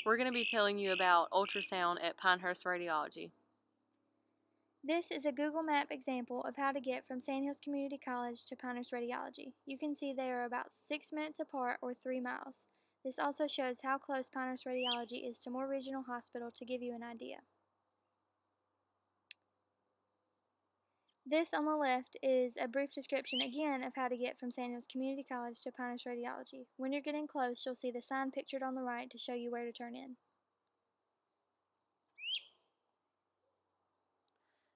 We're going to be telling you about ultrasound at Pinehurst Radiology. This is a Google Map example of how to get from Sandhills Community College to Pinehurst Radiology. You can see they are about 6 minutes apart or 3 miles. This also shows how close Pinehurst Radiology is to Moore Regional Hospital to give you an idea. This on the left is a brief description again of how to get from Sandhills Community College to Pinehurst Radiology. When you're getting close, you'll see the sign pictured on the right to show you where to turn in.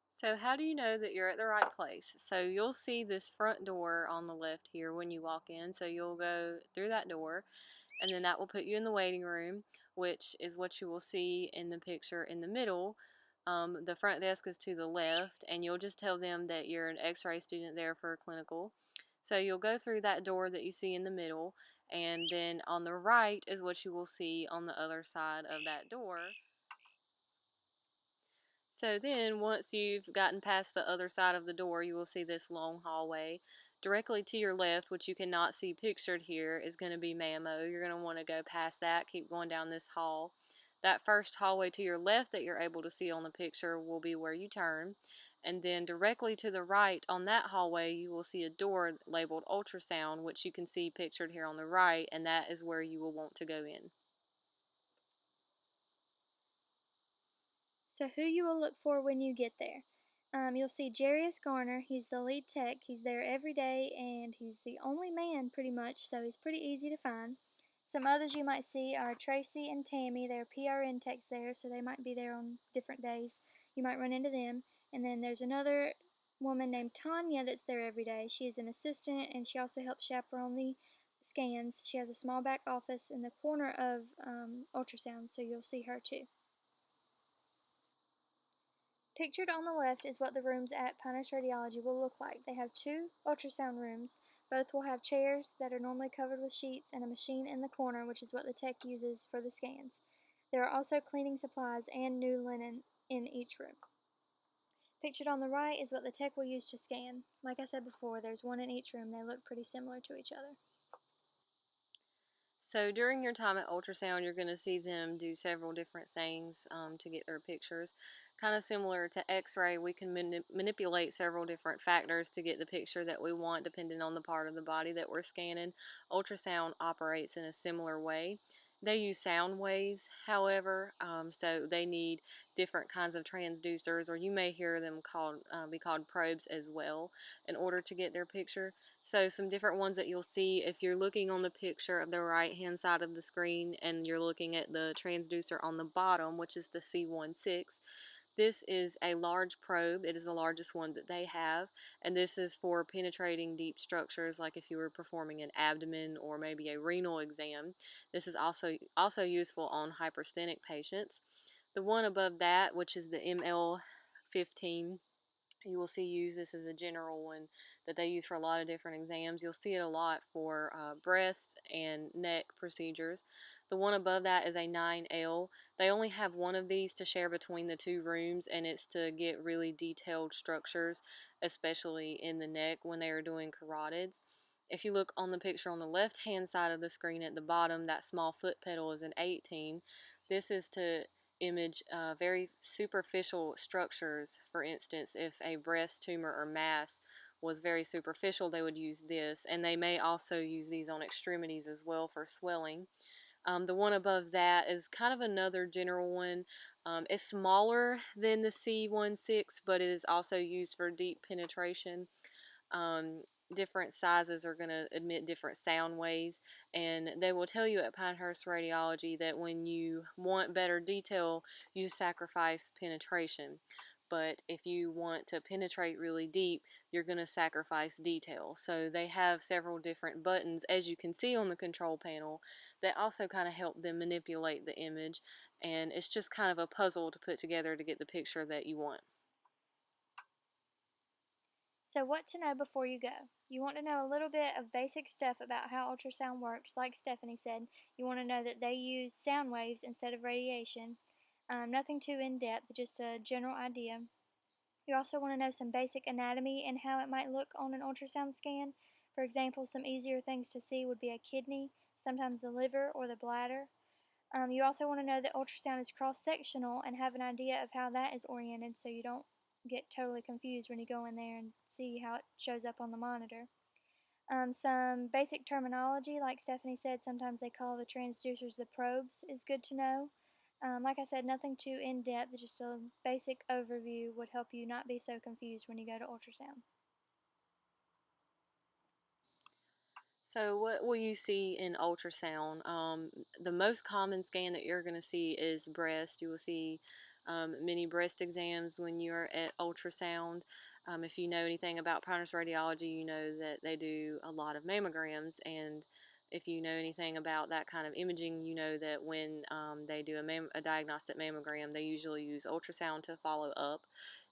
So how do you know that you're at the right place? So you'll see this front door on the left here when you walk in. So you'll go through that door, and then that will put you in the waiting room, which is what you will see in the picture in the middle. The front desk is to the left, and you'll just tell them that you're an x-ray student there for a clinical. So you'll go through that door that you see in the middle, and then on the right is what you will see on the other side of that door. So then, once you've gotten past the other side of the door, you will see this long hallway. Directly to your left, which you cannot see pictured here, is going to be Mammo. You're going to want to go past that, keep going down this hall. That first hallway to your left that you're able to see on the picture will be where you turn. And then directly to the right on that hallway, you will see a door labeled Ultrasound, which you can see pictured here on the right, and that is where you will want to go in. So who you will look for when you get there. You'll see Jarius Garner. He's the lead tech. He's there every day, and he's the only man pretty much, so he's pretty easy to find. Some others you might see are Tracy and Tammy. They're PRN techs there, so they might be there on different days. You might run into them. And then there's another woman named Tanya that's there every day. She is an assistant, and she also helps chaperone the scans. She has a small back office in the corner of ultrasound, so you'll see her too. Pictured on the left is what the rooms at Pinehurst Radiology will look like. They have 2 ultrasound rooms. Both will have chairs that are normally covered with sheets and a machine in the corner, which is what the tech uses for the scans. There are also cleaning supplies and new linen in each room. Pictured on the right is what the tech will use to scan. Like I said before, there's one in each room. They look pretty similar to each other. So during your time at ultrasound, you're going to see them do several different things to get their pictures. Kind of similar to x-ray, we can manipulate several different factors to get the picture that we want depending on the part of the body that we're scanning. Ultrasound operates in a similar way. They use sound waves, however, so they need different kinds of transducers, or you may hear them be called probes as well, in order to get their picture. So some different ones that you'll see if you're looking on the picture of the right hand side of the screen and you're looking at the transducer on the bottom, which is the C16. This is a large probe. It is the largest one that they have, and this is for penetrating deep structures, like if you were performing an abdomen or maybe a renal exam. This is also useful on hypersthenic patients. The one above that, which is the ML15, you will see use this as a general one that they use for a lot of different exams. You'll see it a lot for breast and neck procedures. The one above that is a 9L. They only have one of these to share between the 2 rooms, and it's to get really detailed structures, especially in the neck when they are doing carotids. If you look on the picture on the left hand side of the screen at the bottom, that small foot pedal is an 18. This is to image very superficial structures. For instance, if a breast tumor or mass was very superficial, they would use this, and they may also use these on extremities as well for swelling. The one above that is kind of another general one. It's smaller than the C16, but it is also used for deep penetration. Different sizes are going to emit different sound waves, and they will tell you at Pinehurst Radiology that when you want better detail, you sacrifice penetration. But if you want to penetrate really deep, you're going to sacrifice detail. So they have several different buttons, as you can see on the control panel, that also kind of help them manipulate the image, and it's just kind of a puzzle to put together to get the picture that you want. So what to know before you go. You want to know a little bit of basic stuff about how ultrasound works. Like Stephanie said, you want to know that they use sound waves instead of radiation. Nothing too in-depth, just a general idea. You also want to know some basic anatomy and how it might look on an ultrasound scan. For example, some easier things to see would be a kidney, sometimes the liver or the bladder. You also want to know that ultrasound is cross-sectional and have an idea of how that is oriented so you don't get totally confused when you go in there and see how it shows up on the monitor. Some basic terminology, like Stephanie said, sometimes they call the transducers the probes, is good to know. Like I said, nothing too in depth, just a basic overview would help you not be so confused when you go to ultrasound. So, what will you see in ultrasound? The most common scan that you're going to see is breast. You will see many breast exams when you're at ultrasound. If you know anything about Partners Radiology, you know that they do a lot of mammograms. And if you know anything about that kind of imaging, you know that when they do a diagnostic mammogram, they usually use ultrasound to follow up.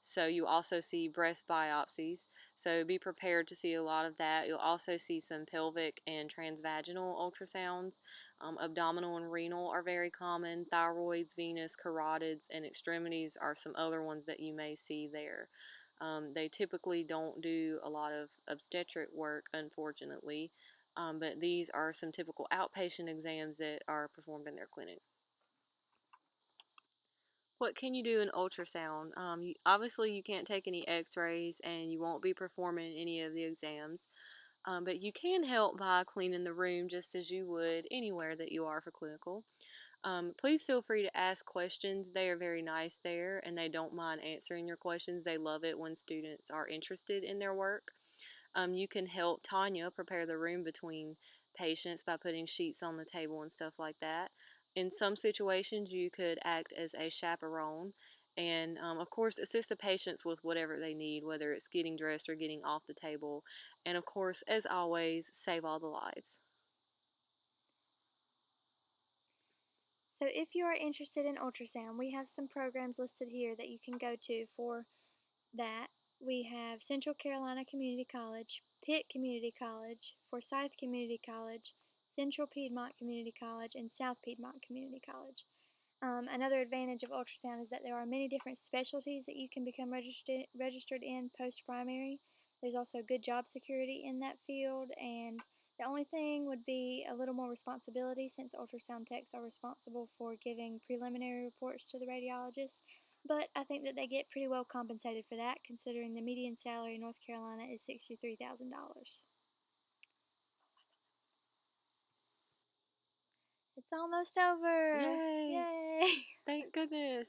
So, you also see breast biopsies. So be prepared to see a lot of that. You'll also see some pelvic and transvaginal ultrasounds. Abdominal and renal are very common. Thyroids, venous, carotids, and extremities are some other ones that you may see there. They typically don't do a lot of obstetric work, unfortunately, but these are some typical outpatient exams that are performed in their clinic. What can you do in ultrasound? Obviously, you can't take any x-rays and you won't be performing any of the exams, but you can help by cleaning the room just as you would anywhere that you are for clinical. Please feel free to ask questions. They are very nice there and they don't mind answering your questions. They love it when students are interested in their work. You can help Tanya prepare the room between patients by putting sheets on the table and stuff like that. In some situations, you could act as a chaperone and, of course, assist the patients with whatever they need, whether it's getting dressed or getting off the table. And, of course, as always, save all the lives. So if you are interested in ultrasound, we have some programs listed here that you can go to for that. We have Central Carolina Community College, Pitt Community College, Forsyth Community College, Central Piedmont Community College, and South Piedmont Community College. Another advantage of ultrasound is that there are many different specialties that you can become registered in post-primary. There's also good job security in that field, and the only thing would be a little more responsibility since ultrasound techs are responsible for giving preliminary reports to the radiologist. But I think that they get pretty well compensated for that, considering the median salary in North Carolina is $63,000. It's almost over! Yay! Yay! Thank goodness!